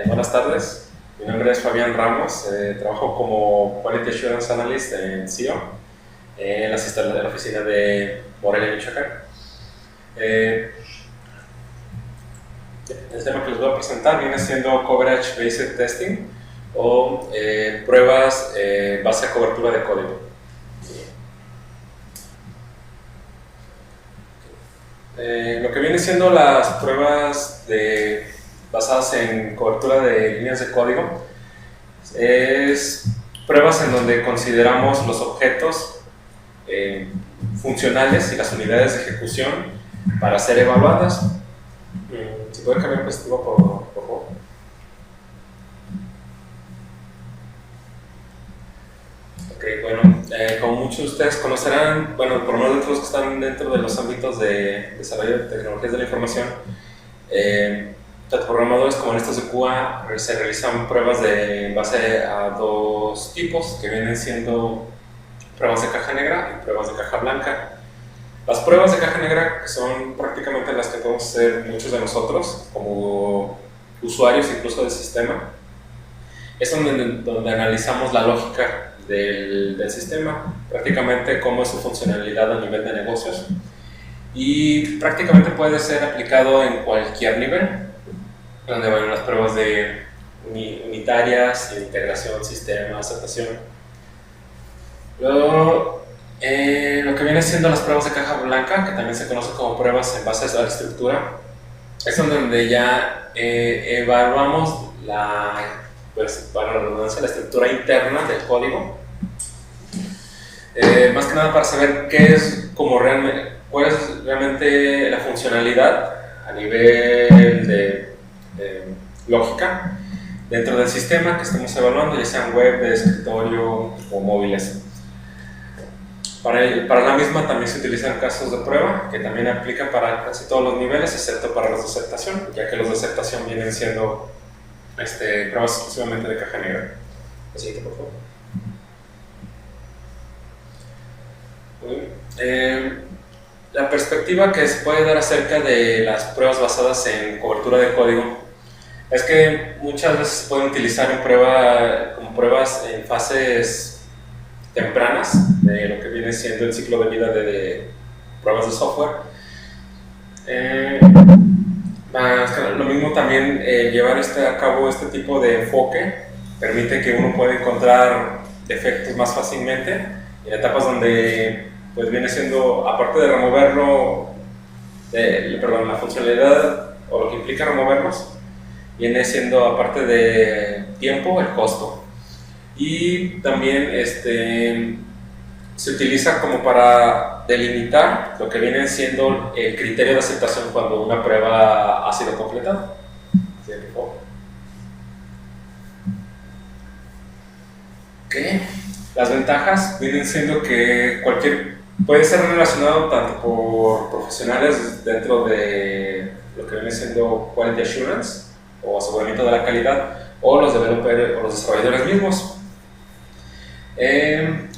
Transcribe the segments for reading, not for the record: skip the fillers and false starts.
Buenas tardes, mi nombre es Fabián Ramos, trabajo como Quality Assurance Analyst en CEO, en la oficina de Morelia, Michoacán. El tema que les voy a presentar viene siendo Coverage Based Testing o pruebas base a cobertura de código. Lo que viene siendo las pruebas basadas en cobertura de líneas de código es pruebas en donde consideramos los objetos funcionales y las unidades de ejecución para ser evaluadas. Si puede cambiar el dispositivo, por favor. Ok, bueno, como muchos de ustedes conocerán, bueno, por lo menos los que están dentro de los ámbitos de desarrollo de tecnologías de la información, tanto programadores como analistas de QA se realizan pruebas en base a dos tipos, que vienen siendo pruebas de caja negra y pruebas de caja blanca. Las pruebas de caja negra, que son prácticamente las que podemos hacer muchos de nosotros, como usuarios incluso del sistema, es donde analizamos la lógica del sistema, prácticamente cómo es su funcionalidad a nivel de negocios, y prácticamente puede ser aplicado en cualquier nivel, donde van las pruebas de unitarias, integración, sistema, aceptación. Luego, lo que viene siendo las pruebas de caja blanca, que también se conoce como pruebas en base a la estructura, es donde ya evaluamos pues, para la redundancia, la estructura interna del código, más que nada para saber cuál es realmente la funcionalidad a nivel de lógica dentro del sistema que estemos evaluando, ya sean web, de escritorio o móviles. Para la misma también se utilizan casos de prueba que también aplican para casi todos los niveles, excepto para los de aceptación, ya que los de aceptación vienen siendo pruebas exclusivamente de caja negra. Siguiente, por favor. La perspectiva que se puede dar acerca de las pruebas basadas en cobertura de código es que muchas veces se pueden utilizar como pruebas en fases tempranas de lo que viene siendo el ciclo de vida de pruebas de software. Lo mismo también, llevar a cabo este tipo de enfoque permite que uno pueda encontrar defectos más fácilmente en etapas donde pues viene siendo, aparte de removerlo, la funcionalidad o lo que implica removerlos, viene siendo, aparte de tiempo, el costo. Y también se utiliza como para delimitar lo que viene siendo el criterio de aceptación cuando una prueba ha sido completada. Okay. Las ventajas vienen siendo que puede ser relacionado tanto por profesionales dentro de lo que viene siendo Quality Assurance o aseguramiento de la calidad, o los developers o los desarrolladores mismos.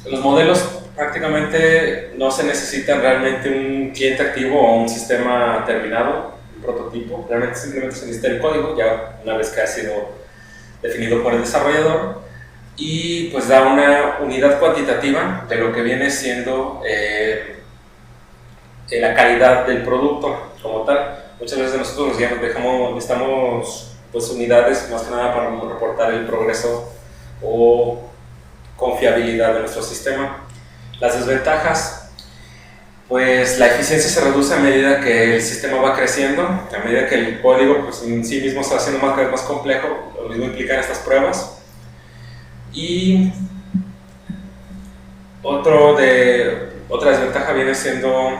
Los modelos prácticamente no se necesitan realmente un cliente activo o un sistema terminado, un prototipo. Realmente simplemente se necesita el código ya una vez que ha sido definido por el desarrollador, y pues da una unidad cuantitativa de lo que viene siendo la calidad del producto como tal. Muchas veces nosotros necesitamos pues, unidades más que nada para reportar el progreso o confiabilidad de nuestro sistema. Las desventajas, pues la eficiencia se reduce a medida que el sistema va creciendo, a medida que el código pues, en sí mismo se va haciendo cada vez más complejo. Lo mismo implican estas pruebas. Y otra desventaja viene siendo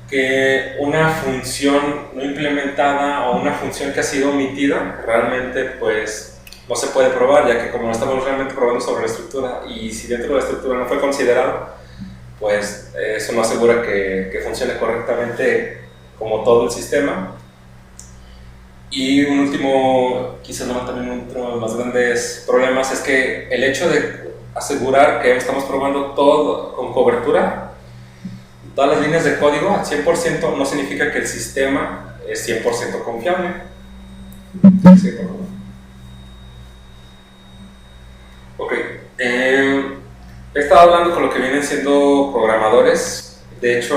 que una función no implementada o una función que ha sido omitida realmente pues no se puede probar, ya que como no estamos realmente probando sobre la estructura, y si dentro de la estructura no fue considerado, pues eso no asegura que funcione correctamente como todo el sistema. Y un último, quizás no también uno de los más grandes problemas, es que el hecho de asegurar que estamos probando todo con cobertura, todas las líneas de código al 100%, no significa que el sistema es 100% confiable. Sí, por favor. Ok. He estado hablando con lo que vienen siendo programadores. De hecho,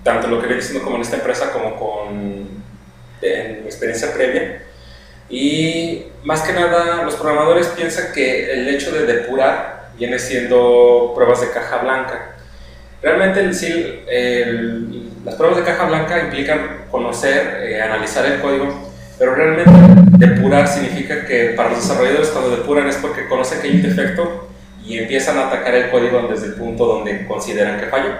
tanto lo que viene siendo como en esta empresa como en mi experiencia previa. Y más que nada, los programadores piensan que el hecho de depurar viene siendo pruebas de caja blanca. Realmente las pruebas de caja blanca implican conocer, analizar el código, pero realmente depurar significa que para los desarrolladores cuando depuran es porque conocen que hay un defecto y empiezan a atacar el código desde el punto donde consideran que falló.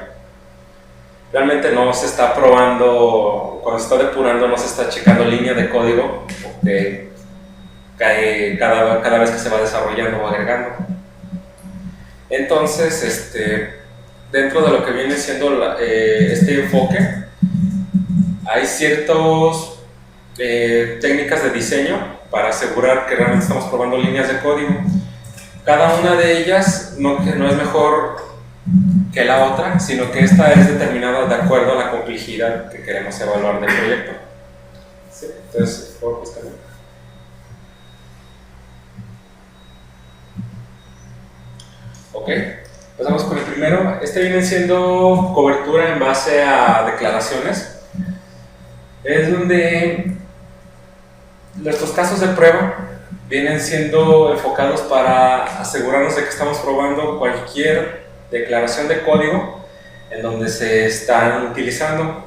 Realmente no se está probando, cuando se está depurando no se está checando línea de código que cae cada vez que se va desarrollando o agregando. Entonces, dentro de lo que viene siendo este enfoque, hay ciertas técnicas de diseño para asegurar que realmente estamos probando líneas de código. Cada una de ellas no es mejor que la otra, sino que esta es determinada de acuerdo a la complejidad que queremos evaluar del proyecto. Sí, entonces, por favor, también. Ok, empezamos con el primero. Viene siendo cobertura en base a declaraciones. Es donde nuestros casos de prueba vienen siendo enfocados para asegurarnos de que estamos probando cualquier declaración de código en donde se están utilizando.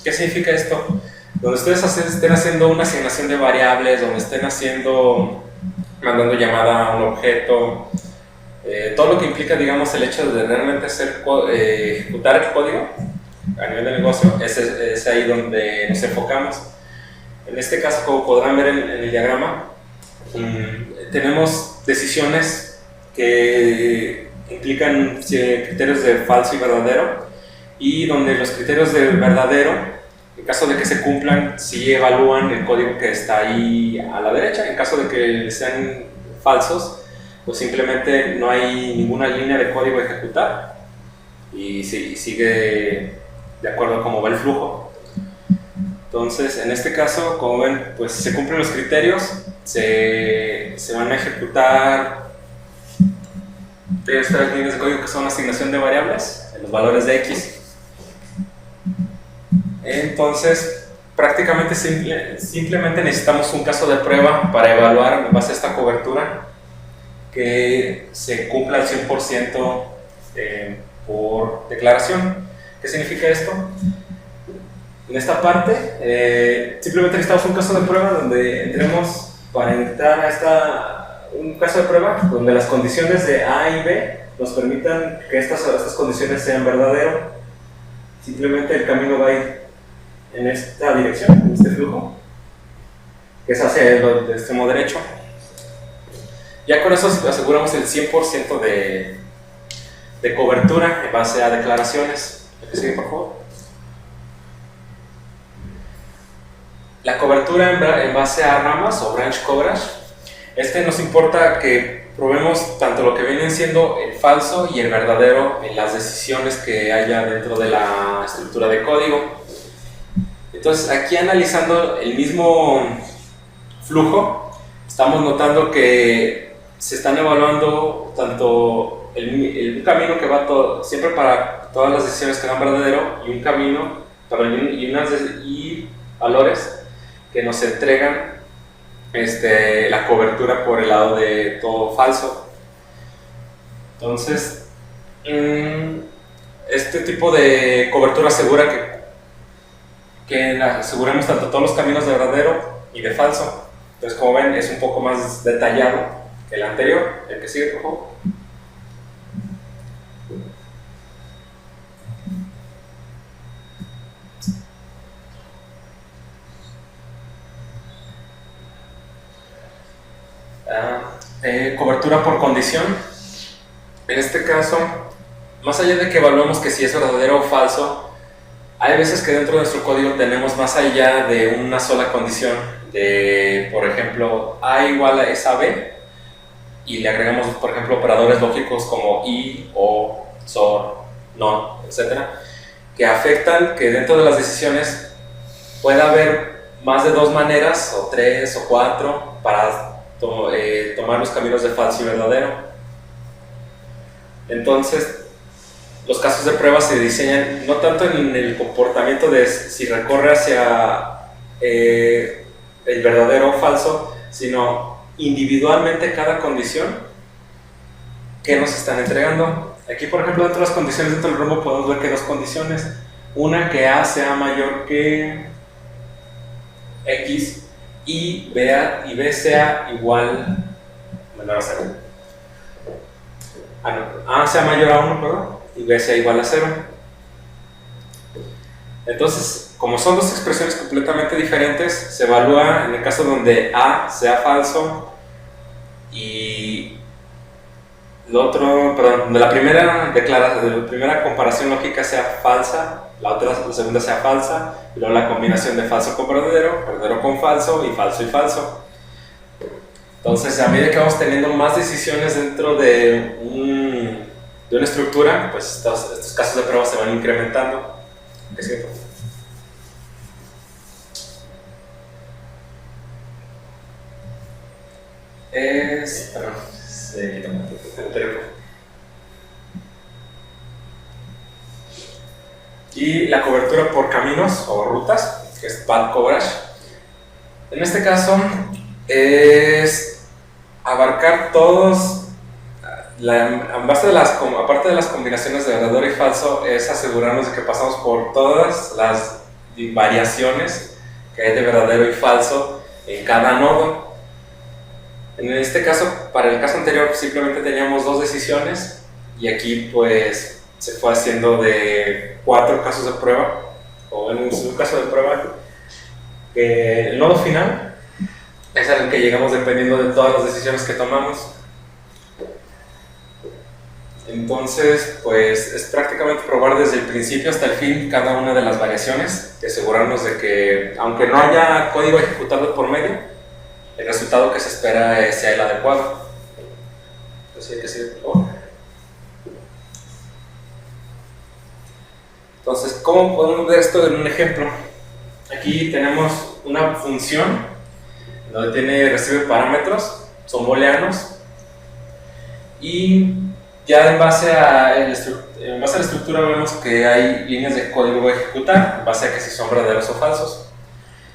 ¿Qué significa esto? Donde ustedes estén haciendo una asignación de variables, donde estén mandando llamada a un objeto, todo lo que implica, digamos, el hecho de realmente ejecutar el código a nivel de negocio, es ahí donde nos enfocamos. En este caso, como podrán ver en el diagrama, tenemos decisiones que implican criterios de falso y verdadero, y donde los criterios de verdadero, en caso de que se cumplan, sí evalúan el código que está ahí a la derecha. En caso de que sean falsos, pues simplemente no hay ninguna línea de código a ejecutar y sigue de acuerdo a cómo va el flujo. Entonces, en este caso, como ven, pues se cumplen los criterios, se van a ejecutar estas líneas de código que son asignación de variables, en los valores de X. Entonces, prácticamente simplemente necesitamos un caso de prueba para evaluar en base a esta cobertura que se cumpla al 100% por declaración. ¿Qué significa esto? En esta parte, simplemente necesitamos un caso de prueba donde entremos para entrar a un caso de prueba donde las condiciones de A y B nos permitan que estas condiciones sean verdaderas. Simplemente el camino va a ir en esta dirección, en este flujo, que es hacia el extremo derecho. Ya con eso aseguramos el 100% de cobertura en base a declaraciones. ¿Me sigue, por favor? La cobertura en base a ramas o branch coverage, nos importa que probemos tanto lo que vienen siendo el falso y el verdadero en las decisiones que haya dentro de la estructura de código. Entonces, aquí analizando el mismo flujo, estamos notando que se están evaluando tanto un camino que va siempre para todas las decisiones que dan verdadero, y un camino y valores que nos entregan la cobertura por el lado de todo falso. Entonces, este tipo de cobertura asegura que aseguremos tanto todos los caminos de verdadero y de falso. Entonces, como ven, es un poco más detallado que el anterior. El que sigue, por favor. Cobertura por condición. En este caso, más allá de que evaluemos que si es verdadero o falso, Hay veces que dentro de nuestro código tenemos más allá de una sola condición, de, por ejemplo, A igual es a B, y le agregamos, por ejemplo, operadores lógicos como y, o, SOR, NOT, etcétera, que afectan que dentro de las decisiones pueda haber más de dos maneras, o tres, o cuatro, para tomar los caminos de falso y verdadero. Entonces, los casos de prueba se diseñan no tanto en el comportamiento de si recorre hacia el verdadero o falso, sino individualmente cada condición que nos están entregando. Aquí, por ejemplo, dentro de las condiciones dentro del rombo podemos ver que hay dos condiciones. Una, que A sea mayor que X y B sea igual menor a 0. A sea mayor a 1, perdón, y B sea igual a 0. Entonces, como son dos expresiones completamente diferentes, se evalúa en el caso donde A sea falso y lo otro, perdón, donde la primera comparación lógica sea falsa, la segunda sea falsa, y luego la combinación de falso con verdadero, verdadero con falso y falso. Entonces, a medida que vamos teniendo más decisiones dentro de una estructura, pues estos casos de prueba se van incrementando. ¿Es cierto? Y la cobertura por caminos o rutas, que es path coverage. En este caso, es abarcar todos, aparte de las combinaciones de verdadero y falso, es asegurarnos de que pasamos por todas las variaciones que hay de verdadero y falso en cada nodo. En este caso, para el caso anterior, simplemente teníamos dos decisiones y aquí pues se fue haciendo de 4 casos de prueba, o en un caso de prueba, que el nodo final es al que llegamos dependiendo de todas las decisiones que tomamos. Entonces, pues es prácticamente probar desde el principio hasta el fin cada una de las variaciones y asegurarnos de que, aunque no haya código ejecutable por medio, el resultado que se espera sea el adecuado. Entonces hay que seguir, por favor. Entonces, ¿cómo podemos ver esto en un ejemplo? Aquí tenemos una función donde recibe parámetros, son booleanos, y ya en base a la estructura vemos que hay líneas de código a ejecutar, en base a que si son verdaderos o falsos.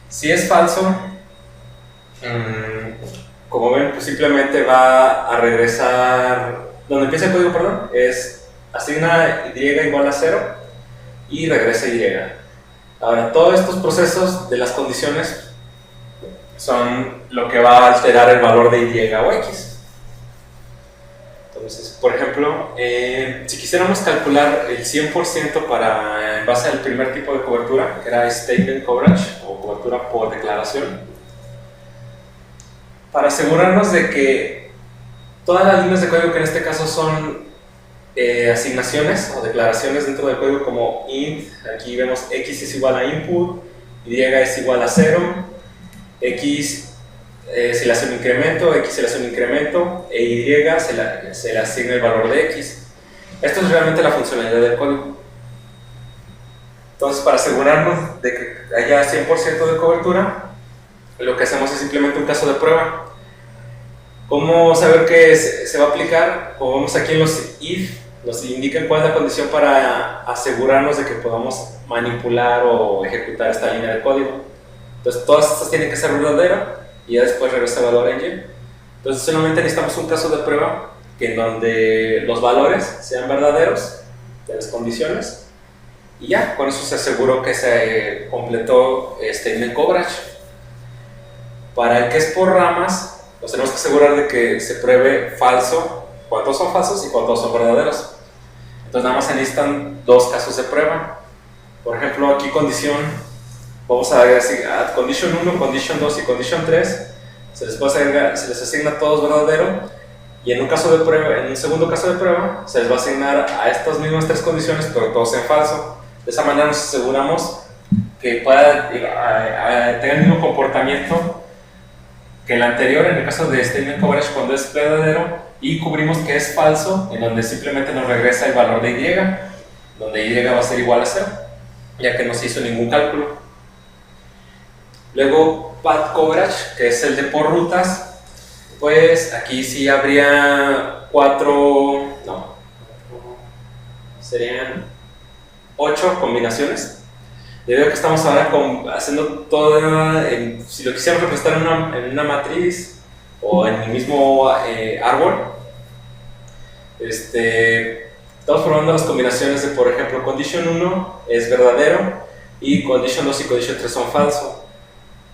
Si es falso, como ven, pues simplemente va a regresar, donde empieza el código, perdón, es asigna y igual a 0 y regresa y. Ahora, todos estos procesos de las condiciones son lo que va a alterar el valor de y o x. Entonces, por ejemplo, si quisiéramos calcular el 100% en base al primer tipo de cobertura, que era statement coverage o cobertura por declaración, para asegurarnos de que todas las líneas de código, que en este caso son asignaciones o declaraciones dentro del código como int, aquí vemos x es igual a input, y es igual a 0, x se le hace un incremento, x se le hace un incremento, e y se le asigna el valor de x. Esto es realmente la funcionalidad del código. Entonces, para asegurarnos de que haya 100% de cobertura, lo que hacemos es simplemente un caso de prueba. ¿Cómo saber que se va a aplicar? Como vemos aquí en los if, nos indican cuál es la condición para asegurarnos de que podamos manipular o ejecutar esta línea de código. Entonces, todas estas tienen que ser verdaderas y ya después regresa el valor engine. Entonces, solamente necesitamos un caso de prueba en donde los valores sean verdaderos de las condiciones, y ya, con eso se aseguró que se completó statement coverage. Para el que es por ramas, nos tenemos que asegurar de que se pruebe falso, cuántos son falsos y cuántos son verdaderos. Entonces nada más se necesitan 2 casos de prueba. Por ejemplo, aquí vamos a decir condition 1, condition 2 y condition 3, se les asigna todos verdadero, y en un segundo caso de prueba, se les va a asignar a estas mismas 3 condiciones, pero todos en falso. De esa manera nos aseguramos que pueda tener el mismo comportamiento que el anterior, en el caso de statement coverage, cuando es verdadero, y cubrimos que es falso, en donde simplemente nos regresa el valor de y, donde y va a ser igual a 0, ya que no se hizo ningún cálculo. Luego, path coverage, que es el de por rutas, pues aquí sí habría serían 8 combinaciones. Debido a que estamos ahora haciendo toda, si lo quisiéramos representar en una matriz o en el mismo árbol, estamos formando las combinaciones de, por ejemplo, condition 1 es verdadero y condition 2 y condition 3 son falso.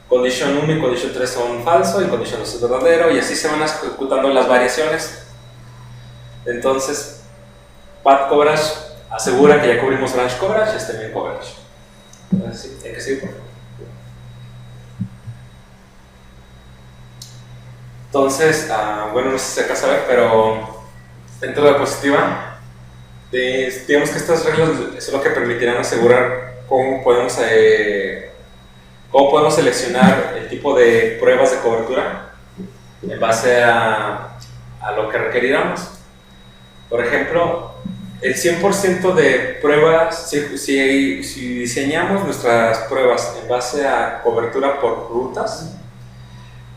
Condition 1 y condition 3 son falso y condition 2 es verdadero, y así se van ejecutando las variaciones. Entonces, path coverage asegura que ya cubrimos branch coverage y statement coverage. Sí, hay que seguir, por favor. Entonces, bueno, no sé si se alcanza a ver, pero dentro de la diapositiva, digamos que estas reglas son lo que permitirán asegurar cómo podemos seleccionar el tipo de pruebas de cobertura en base a lo que requeriramos. Por ejemplo, el 100% de pruebas, si diseñamos nuestras pruebas en base a cobertura por rutas,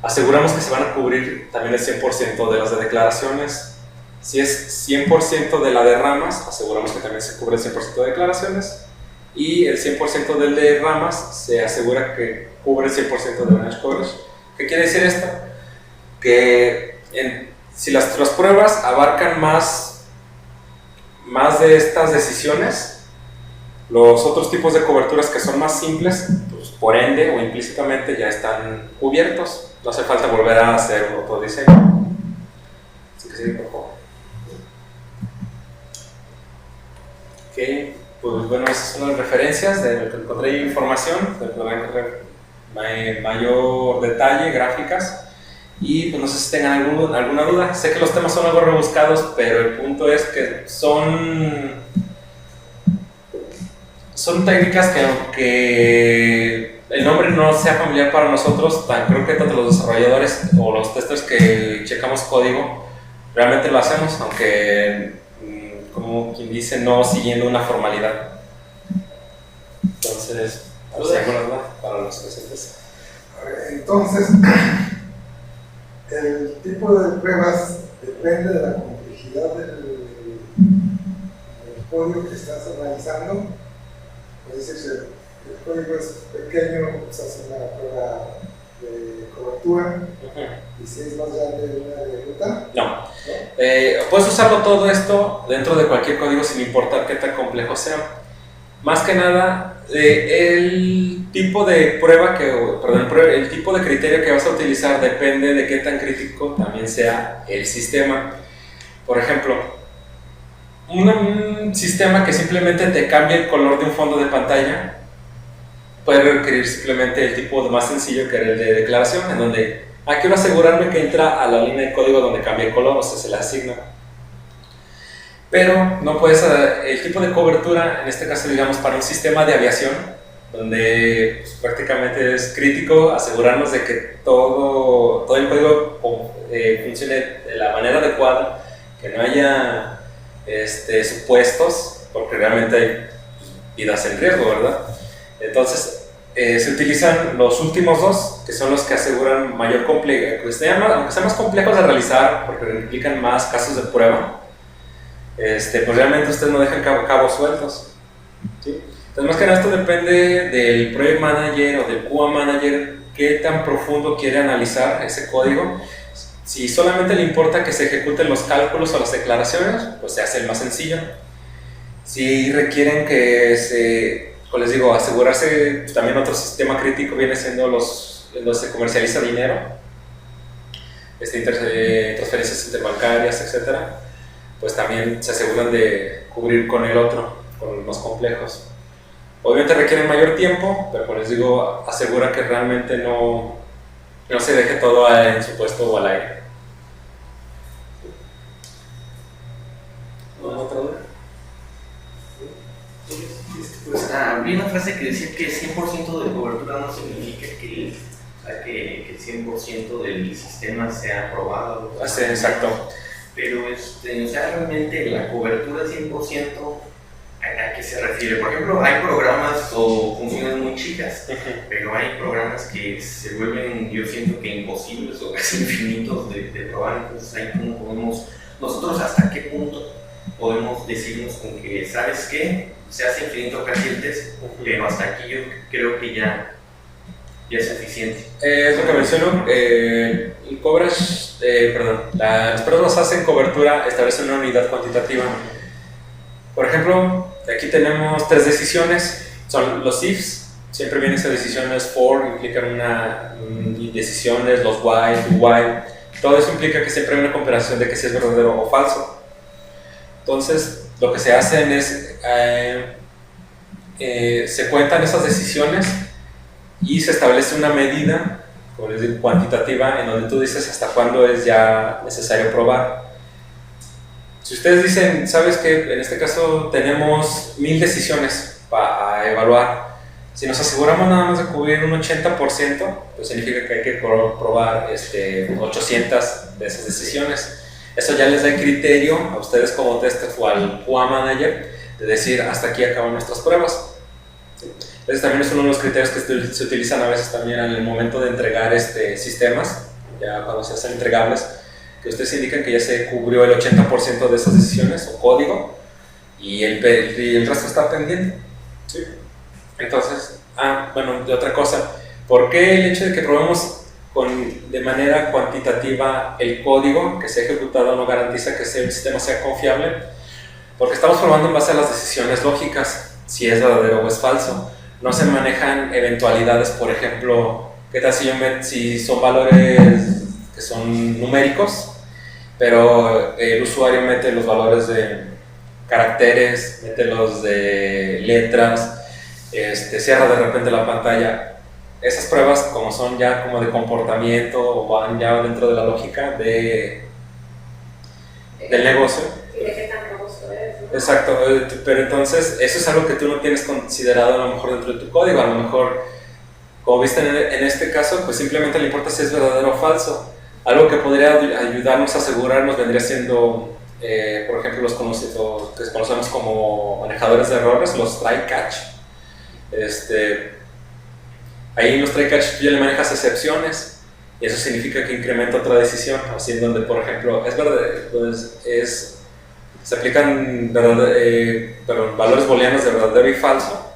aseguramos que se van a cubrir también el 100% de las de declaraciones. Si es 100% de la de ramas, aseguramos que también se cubre el 100% de declaraciones, y el 100% del de ramas se asegura que cubre el 100% de branch coverage. ¿Qué quiere decir esto? Que si las pruebas abarcan más de estas decisiones, los otros tipos de coberturas que son más simples, pues por ende o implícitamente ya están cubiertos. No hace falta volver a hacer otro diseño. Así que sí, por favor. Ok, pues bueno, esas son las referencias de lo que encontré información, de lo que encontré mayor detalle, gráficas. Y pues no sé si tengan alguna duda. Sé que los temas son algo rebuscados, pero el punto es que son técnicas que, aunque el nombre no sea familiar para nosotros, creo que tanto los desarrolladores o los testers que checamos código realmente lo hacemos, aunque como quien dice, no siguiendo una formalidad. Entonces, ¿alguna duda para los presentes? Entonces, el tipo de pruebas depende de la complejidad del código que estás analizando. Es decir, si el código es pequeño, pues hace una prueba de cobertura, y si es más grande, una de ruta. No. Puedes usarlo todo esto dentro de cualquier código sin importar qué tan complejo sea. Más que nada, el tipo de prueba el tipo de criterio que vas a utilizar depende de qué tan crítico también sea el sistema. Por ejemplo, un sistema que simplemente te cambie el color de un fondo de pantalla puede requerir simplemente el tipo más sencillo, que era el de declaración, en donde quiero asegurarme que entra a la línea de código donde cambia el color, o sea, se le asigna. Pero no puedes, el tipo de cobertura, en este caso digamos para un sistema de aviación, donde pues, prácticamente es crítico asegurarnos de que todo el código funcione de la manera adecuada, que no haya supuestos, porque realmente hay vidas en riesgo, ¿verdad? Entonces se utilizan los últimos dos, que son los que aseguran mayor complejidad, aunque sean más complejos de realizar, porque implican más casos de prueba. Pues realmente ustedes no dejan cabos sueltos, ¿sí? Entonces más que nada esto depende del Project Manager o del QA Manager, qué tan profundo quiere analizar ese código. Si solamente le importa que se ejecuten los cálculos o las declaraciones, pues se hace el más sencillo. Si requieren que como les digo, asegurarse, pues también otro sistema crítico viene siendo los se comercializa dinero, transferencias interbancarias, etcétera. Pues también se aseguran de cubrir con el otro, con los más complejos. Obviamente requieren mayor tiempo, pero como les digo, asegura que realmente no se deje todo en su puesto o al aire. ¿Alguna otra duda? Pues vi una frase que decía que 100% de cobertura no significa que el 100% del sistema sea aprobado. Sí, exacto. Pero o sea, realmente la cobertura 100%, ¿a qué se refiere? Por ejemplo, hay programas o funciones muy chicas, pero hay programas que se vuelven, yo siento que imposibles o casi infinitos de probar. Entonces ahí cómo podemos, nosotros hasta qué punto podemos decirnos con que, ¿sabes qué? Se hace infinito casi el test, pero hasta aquí yo creo que ya es suficiente. Es lo que menciono, el coverage, las pruebas basadas en cobertura establecen una unidad cuantitativa. Por ejemplo, aquí tenemos 3 decisiones, son los ifs, siempre vienen esas decisiones for, implican decisiones, los while, while, todo eso implica que siempre hay una comparación de que si es verdadero o falso. Entonces, lo que se hacen es, se cuentan esas decisiones y se establece una medida, como les digo, cuantitativa, en donde tú dices hasta cuándo es ya necesario probar. Si ustedes dicen, ¿sabes qué? En este caso tenemos 1000 decisiones para evaluar. Si nos aseguramos nada más de cubrir un 80%, pues significa que hay que probar 800 de esas decisiones. Eso ya les da el criterio a ustedes como tester o al QA manager de decir hasta aquí acaban nuestras pruebas. Entonces también es uno de los criterios que se utilizan a veces también en el momento de entregar sistemas, ya cuando se hacen entregables, que ustedes indican que ya se cubrió el 80% de esas decisiones o código y el resto está pendiente. ¿Sí? Entonces, bueno, de otra cosa, ¿por qué el hecho de que probemos de manera cuantitativa el código que se ha ejecutado no garantiza que el sistema sea confiable? Porque estamos probando en base a las decisiones lógicas, si es verdadero o es falso. No se manejan eventualidades, por ejemplo, ¿qué tal si son valores que son numéricos, pero el usuario mete los valores de caracteres, mete los de letras, cierra de repente la pantalla? Esas pruebas, como son ya como de comportamiento o van ya dentro de la lógica del negocio. ¿Y de qué tan robusto es? ¿No? Exacto, pero entonces eso es algo que tú no tienes considerado a lo mejor dentro de tu código. A lo mejor, como viste en este caso, pues simplemente le importa si es verdadero o falso. Algo que podría ayudarnos a asegurarnos vendría siendo, por ejemplo, los que conocemos como manejadores de errores, los try catch. Ahí en los try catch tú ya le manejas excepciones y eso significa que incrementa otra decisión, así en donde, por ejemplo, es verdad, pues se aplican valores booleanos de verdadero y falso,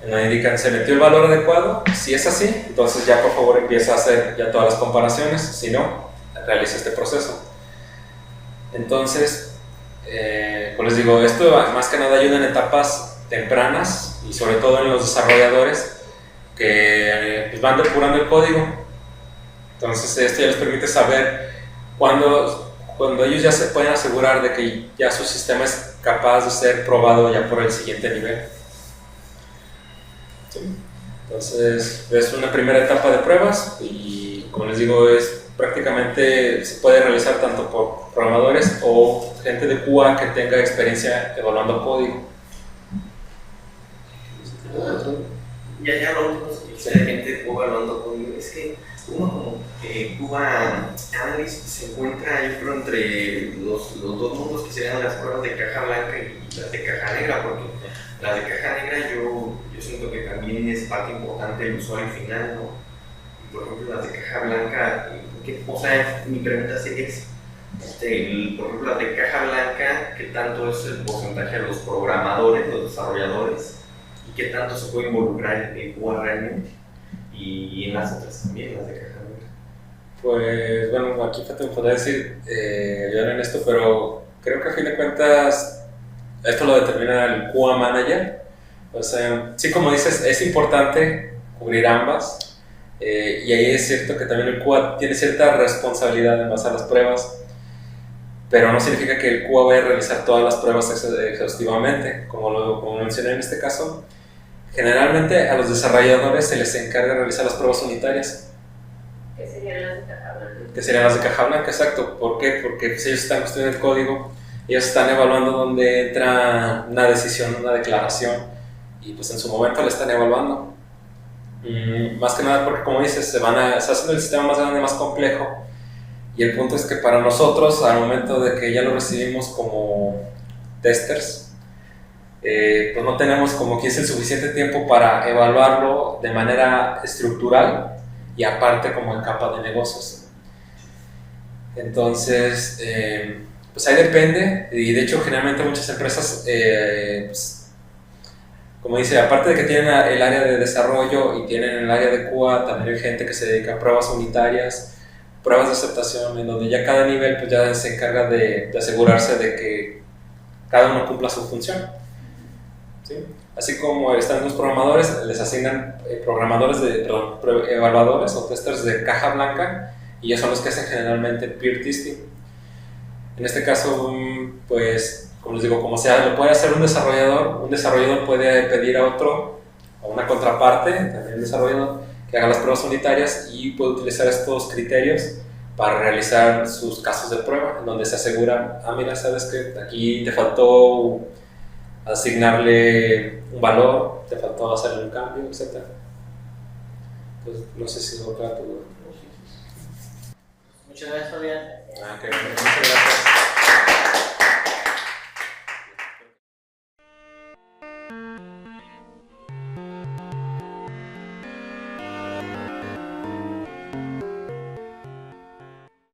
en donde indican se metió el valor adecuado. Si es así, entonces ya por favor empieza a hacer ya todas las comparaciones, si no, realiza este proceso. Entonces, como les digo, esto más que nada ayuda en etapas tempranas y sobre todo en los desarrolladores que pues van depurando el código. Entonces esto ya les permite saber cuando ellos ya se pueden asegurar de que ya su sistema es capaz de ser probado ya por el siguiente nivel. ¿Sí? Entonces es una primera etapa de pruebas y como les digo prácticamente se puede realizar tanto por programadores o gente de QA que tenga experiencia evaluando código. Ya lo último es que la gente de QA evaluando código, es que uno como QA Analyst se encuentra, yo creo, entre los dos mundos que serían las pruebas de caja blanca y las de caja negra, porque las de caja negra yo siento que también es parte importante del usuario final, ¿no? Y por ejemplo, las de caja blanca, mi pregunta sería por ejemplo, las de caja blanca, ¿qué tanto es el porcentaje de los programadores, los desarrolladores? ¿Y qué tanto se puede involucrar en QA realmente? Y en las otras también, las de caja negra. Pues bueno, aquí te podría decir, ayudar en esto, pero creo que a fin de cuentas esto lo determina el QA manager. O sea, sí, como dices, es importante cubrir ambas, y ahí es cierto que también el QA tiene cierta responsabilidad en base a las pruebas, pero no significa que el QA vaya a realizar todas las pruebas exhaustivamente. Como mencioné en este caso, generalmente a los desarrolladores se les encarga de realizar las pruebas unitarias. ¿Qué serían las de caja blanca? Que serían las de caja blanca, exacto. ¿Por qué? Porque pues, ellos están construyendo el código, ellos están evaluando dónde entra una decisión, una declaración, y pues en su momento la están evaluando. Más que nada porque, como dices, se está haciendo el sistema más grande, más complejo, y el punto es que para nosotros, al momento de que ya lo recibimos como testers, pues no tenemos como que es el suficiente tiempo para evaluarlo de manera estructural y aparte como en capa de negocios. Entonces, pues ahí depende, y de hecho generalmente muchas empresas, pues, como dice, aparte de que tienen el área de desarrollo y tienen el área de QA, también hay gente que se dedica a pruebas unitarias, pruebas de aceptación, en donde ya cada nivel pues ya se encarga de asegurarse de que cada uno cumpla su función, ¿sí? Así como están los programadores, les asignan evaluadores o testers de caja blanca, y ellos son los que hacen generalmente peer testing. En este caso, pues, como les digo, como sea, lo puede hacer un desarrollador puede pedir a otro, a una contraparte, también un desarrollador, que haga las pruebas unitarias y puede utilizar estos criterios para realizar sus casos de prueba, en donde se asegura, mira, sabes que aquí te faltó asignarle un valor, te faltó hacerle un cambio, etc. Pues no sé si lo claro. Muchas gracias, Fabián. Ok, muchas gracias.